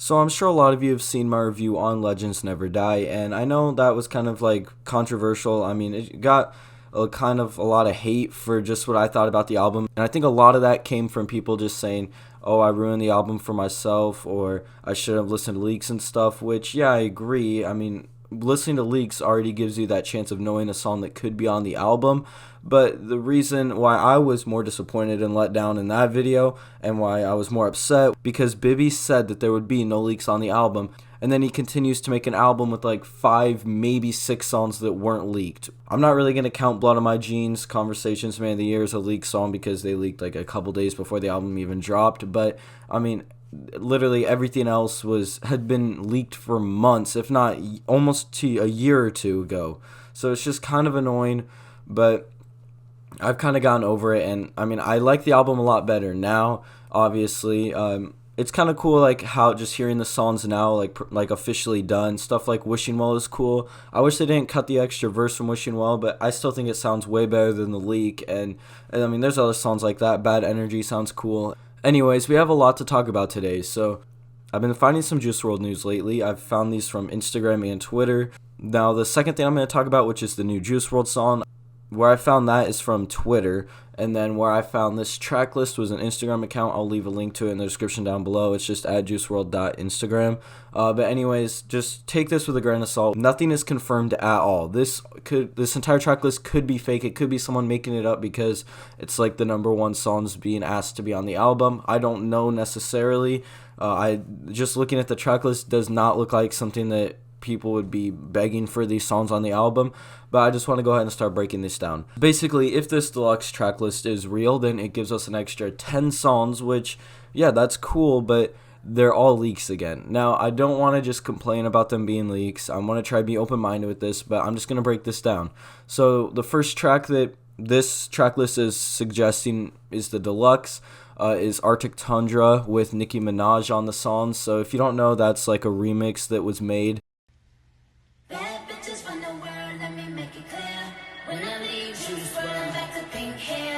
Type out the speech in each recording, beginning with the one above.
So I'm sure a lot of you have seen my review on Legends Never Die, and I know that was kind of like controversial. I mean, it got a kind of a lot of hate for just what I thought about the album, and I think a lot of that came from people just saying, "Oh, I ruined the album for myself," or "I should have listened to leaks and stuff." Which, yeah, I agree. I mean, listening to leaks already gives you that chance of knowing a song that could be on the album. But the reason why I was more disappointed and let down in that video, and why I was more upset, because Bibby said that there would be no leaks on the album, and then he continues to make an album with like 5, maybe 6 songs that weren't leaked. I'm not really going to count Blood on My Jeans, Conversations Man of the Year as a leaked song, because they leaked like a couple days before the album even dropped. But I mean, literally everything else had been leaked for months, if not almost to a year or two ago. So it's just kind of annoying, but I've kind of gotten over it. And I mean, I like the album a lot better now, obviously. It's kind of cool, like how just hearing the songs now, like officially done. Stuff like Wishing Well is cool. I wish they didn't cut the extra verse from Wishing Well, but I still think it sounds way better than the leak. And I mean, there's other songs like that. Bad Energy sounds cool. Anyways, we have a lot to talk about today. So I've been finding some Juice WRLD news lately. I've found these from Instagram and Twitter. Now, the second thing I'm going to talk about, which is the new Juice WRLD song, where I found that is from Twitter, and then where I found this track list was an Instagram account. I'll leave a link to it in the description down below. It's just at juiceworld.instagram. But anyways, just take this with a grain of salt. Nothing is confirmed at all. This entire track list could be fake. It could be someone making it up because it's like the number one songs being asked to be on the album. I don't know necessarily. I just looking at the track list does not look like something that people would be begging for these songs on the album, but I just want to go ahead and start breaking this down. Basically, if this deluxe track list is real, then it gives us an extra 10 songs, which, yeah, that's cool, but they're all leaks again. Now, I don't want to just complain about them being leaks. I want to try to be open-minded with this, but I'm just going to break this down. So the first track that this track list is suggesting is the deluxe. Is Arctic Tundra with Nicki Minaj on the song. So if you don't know, that's like a remix that was made. Bad bitches from the world, let me make it clear. When I leave Juice WRLD, I'm back to pink hair.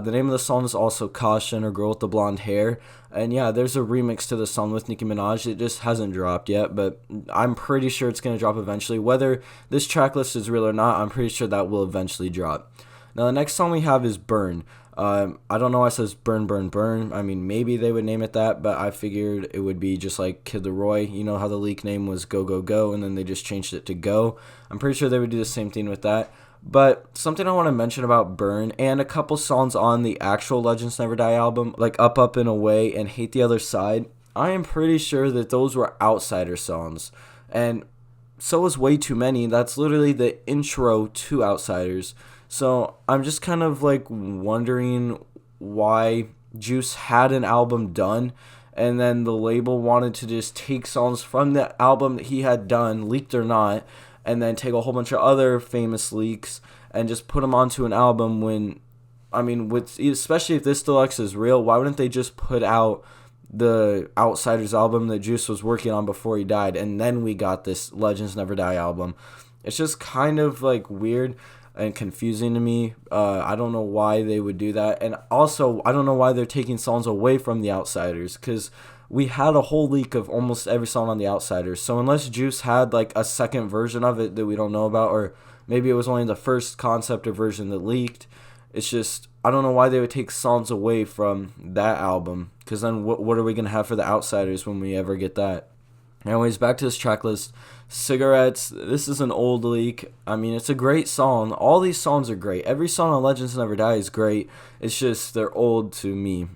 The name of the song is also Caution, or Girl with the Blonde Hair. And yeah, there's a remix to the song with Nicki Minaj. It just hasn't dropped yet, but I'm pretty sure it's going to drop eventually. Whether this track list is real or not, I'm pretty sure that will eventually drop. Now, the next song we have is Burn. I don't know why it says Burn, Burn, Burn. I mean, maybe they would name it that, but I figured it would be just like Kid Leroy. You know how the leak name was Go, Go, Go, and then they just changed it to Go. I'm pretty sure they would do the same thing with that. But something I want to mention about Burn and a couple songs on the actual Legends Never Die album, like Up, Up, and Away and Hate the Other Side, I am pretty sure that those were Outsider songs. And so was Way Too Many. That's literally the intro to Outsiders. So I'm just kind of like wondering why Juice had an album done and then the label wanted to just take songs from the album that he had done, leaked or not, and then take a whole bunch of other famous leaks and just put them onto an album when, I mean, especially if this deluxe is real, why wouldn't they just put out the Outsiders album that Juice was working on before he died, and then we got this Legends Never Die album? It's just kind of like weird and confusing to me. I don't know why they would do that, and also I don't know why they're taking songs away from the Outsiders, because we had a whole leak of almost every song on the Outsiders. So unless Juice had like a second version of it that we don't know about, or maybe it was only the first concept or version that leaked, it's just, I don't know why they would take songs away from that album, because then what are we going to have for the Outsiders when we ever get that? Anyways, back to this track list. Cigarettes, this is an old leak. I mean, it's a great song. All these songs are great. Every song on Legends Never Die is great. It's just they're old to me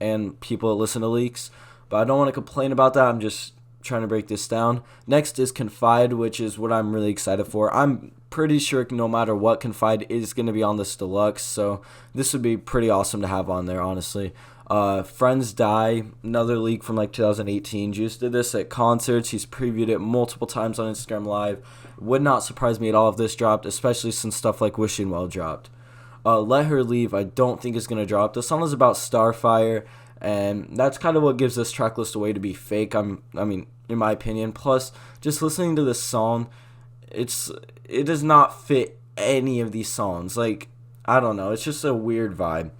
and people that listen to leaks. But I don't want to complain about that. I'm just trying to break this down. Next is Confide, which is what I'm really excited for. I'm pretty sure no matter what, Confide is going to be on this deluxe. So this would be pretty awesome to have on there, honestly. Friends Die, another leak from like 2018. Juice did this at concerts. He's previewed it multiple times on Instagram Live. Would not surprise me at all if this dropped, especially since stuff like Wishing Well dropped. Let Her Leave, I don't think is going to drop. The song is about Starfire, and that's kind of what gives this track list away to be fake. I mean, in my opinion. Plus, just listening to this song, it does not fit any of these songs. Like, I don't know. It's just a weird vibe.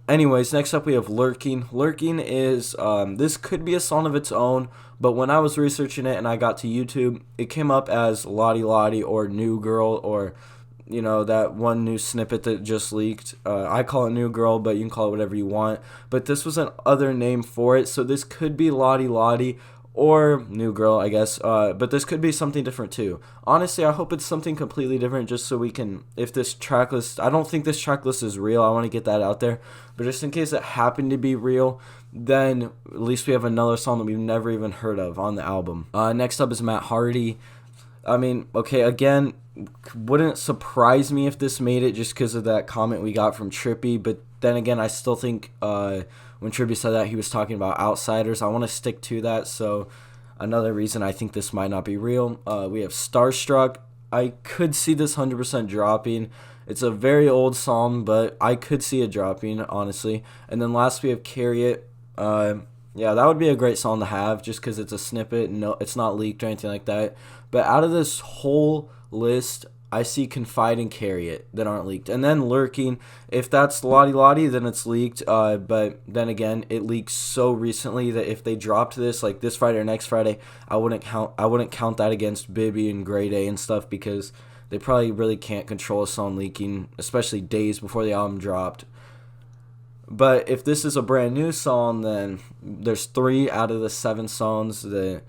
Anyways, next up we have Lurking. Lurking is, this could be a song of its own, but when I was researching it and I got to YouTube, it came up as Lottie Lottie or New Girl, or, you know, that one new snippet that just leaked. I call it New Girl, but you can call it whatever you want. But this was an other name for it, so this could be Lottie Lottie or New Girl, I guess. But this could be something different too. Honestly, I hope it's something completely different, just so we can, if this track list, I don't think this track list is real, I want to get that out there. But just in case it happened to be real, then at least we have another song that we've never even heard of on the album. Next up is Matt Hardy. I mean, okay, again, wouldn't surprise me if this made it just because of that comment we got from Trippy. But then again, I still think when Trippy said that, he was talking about outsiders. I want to stick to that. So another reason I think this might not be real. We have Starstruck. I could see this 100% dropping. It's a very old song, but I could see it dropping, honestly. And then last we have Carry It. Yeah, that would be a great song to have just because it's a snippet. No, it's not leaked or anything like that. But out of this whole list, I see Confide and Carry It that aren't leaked. And then Lurking, if that's Lottie Lottie, then it's leaked. But then again, it leaked so recently that if they dropped this like this Friday or next Friday, I wouldn't count that against Bibby and Grey Day and stuff, because they probably really can't control a song leaking, especially days before the album dropped. But if this is a brand new song, then there's 3 out of the 7 songs that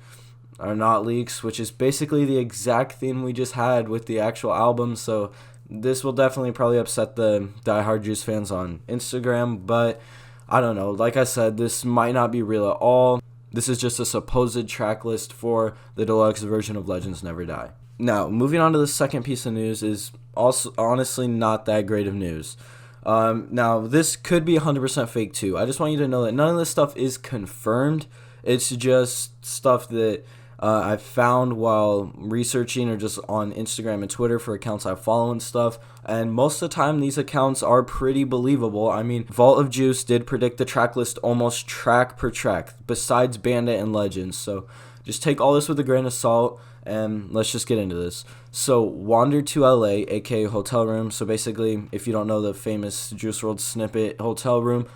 are not leaks, which is basically the exact thing we just had with the actual album. So this will definitely probably upset the Die Hard Juice fans on Instagram, but I don't know. Like I said, this might not be real at all. This is just a supposed track list for the deluxe version of Legends Never Die. Now, moving on to the second piece of news is also honestly not that great of news. Now, this could be 100% fake too. I just want you to know that none of this stuff is confirmed. It's just stuff that I found while researching, or just on Instagram and Twitter for accounts I follow and stuff. And most of the time, these accounts are pretty believable. I mean, Vault of Juice did predict the track list almost track per track, besides Bandit and Legends. So just take all this with a grain of salt, and let's just get into this. So, Wander to LA, aka Hotel Room. So basically, if you don't know the famous Juice WRLD snippet, Hotel Room.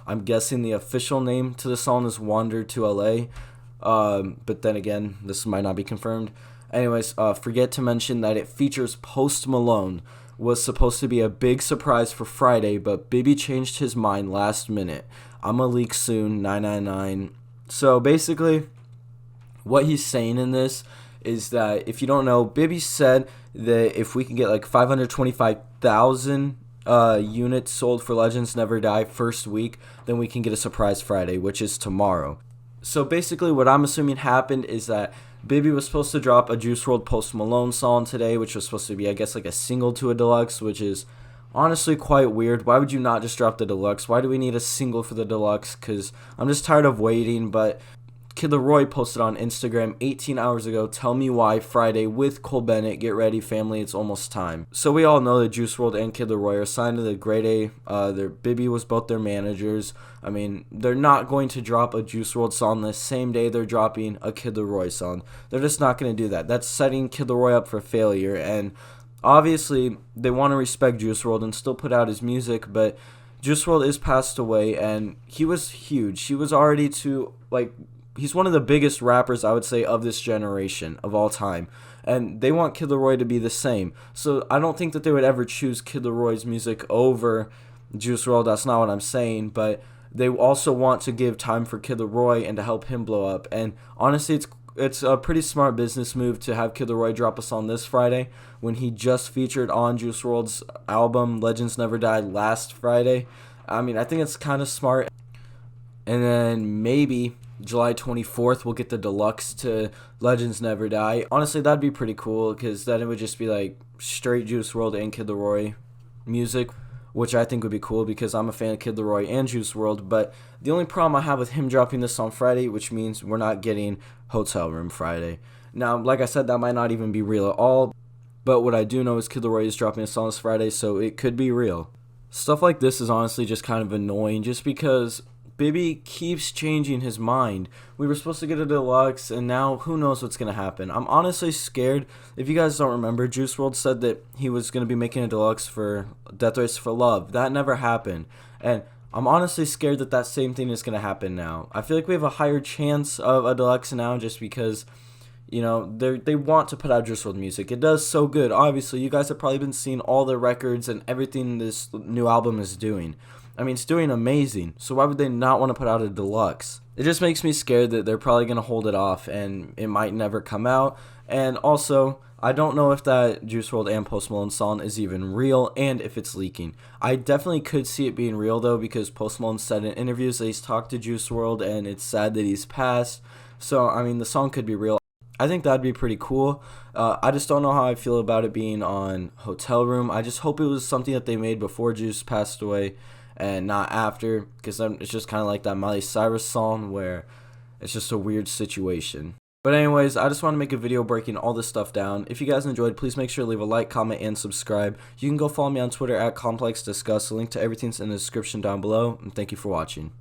I'm guessing the official name to the song is Wander to LA. But then again, this might not be confirmed. Anyways, forget to mention that it features Post Malone. Was supposed to be a big surprise for Friday, but Bibby changed his mind last minute. I'ma leak soon, 999. So basically, what he's saying in this is that, if you don't know, Bibby said that if we can get like 525,000 units sold for Legends Never Die first week, then we can get a surprise Friday, which is tomorrow. So basically what I'm assuming happened is that Bibby was supposed to drop a Juice WRLD Post Malone song today, which was supposed to be, I guess, like a single to a deluxe, which is honestly quite weird. Why would you not just drop the deluxe? Why do we need a single for the deluxe? Because I'm just tired of waiting. But Kid Laroi posted on Instagram 18 hours ago, "Tell me why Friday with Cole Bennett. Get ready, family. It's almost time." So we all know that Juice WRLD and Kid Laroi are signed to the Grade A. Their Bibby was both their managers. I mean, they're not going to drop a Juice WRLD song the same day they're dropping a Kid Laroi song. They're just not going to do that. That's setting Kid Laroi up for failure. And obviously, they want to respect Juice WRLD and still put out his music, but Juice WRLD is passed away, and he was huge. He was already he's one of the biggest rappers, I would say, of this generation, of all time. And they want Kid Laroi to be the same. So I don't think that they would ever choose Kid Laroi's music over Juice WRLD. That's not what I'm saying. But they also want to give time for Kid Laroi and to help him blow up. And honestly, it's a pretty smart business move to have Kid Laroi drop a song this Friday when he just featured on Juice WRLD's album Legends Never Die last Friday. I mean, I think it's kind of smart. And then maybe July 24th, we'll get the deluxe to Legends Never Die. Honestly, that'd be pretty cool, because then it would just be like straight Juice WRLD and Kid Laroi music, which I think would be cool because I'm a fan of Kid Laroi and Juice WRLD. But the only problem I have with him dropping this on Friday, which means we're not getting Hotel Room Friday. Now, like I said, that might not even be real at all, but what I do know is Kid Laroi is dropping a song this Friday, so it could be real. Stuff like this is honestly just kind of annoying, just because Bibby keeps changing his mind. We were supposed to get a deluxe, and now who knows what's going to happen. I'm honestly scared. If you guys don't remember, Juice WRLD said that he was going to be making a deluxe for Death Race for Love. That never happened. And I'm honestly scared that that same thing is going to happen now. I feel like we have a higher chance of a deluxe now just because, you know, they want to put out Juice WRLD music. It does so good. Obviously, you guys have probably been seeing all the records and everything this new album is doing. I mean, it's doing amazing. So why would they not want to put out a deluxe? It just makes me scared that they're probably going to hold it off and it might never come out. And also, I don't know if that Juice WRLD and Post Malone song is even real and if it's leaking. I definitely could see it being real though, because Post Malone said in interviews that he's talked to Juice WRLD and it's sad that he's passed. So, I mean, the song could be real. I think that'd be pretty cool. I just don't know how I feel about it being on Hotel Room. I just hope it was something that they made before Juice passed away and not after, because it's just kind of like that Miley Cyrus song where it's just a weird situation. But anyways, I just want to make a video breaking all this stuff down. If you guys enjoyed, please make sure to leave a like, comment, and subscribe. You can go follow me on Twitter at ComplexDiscuss. The link to everything's in the description down below, and thank you for watching.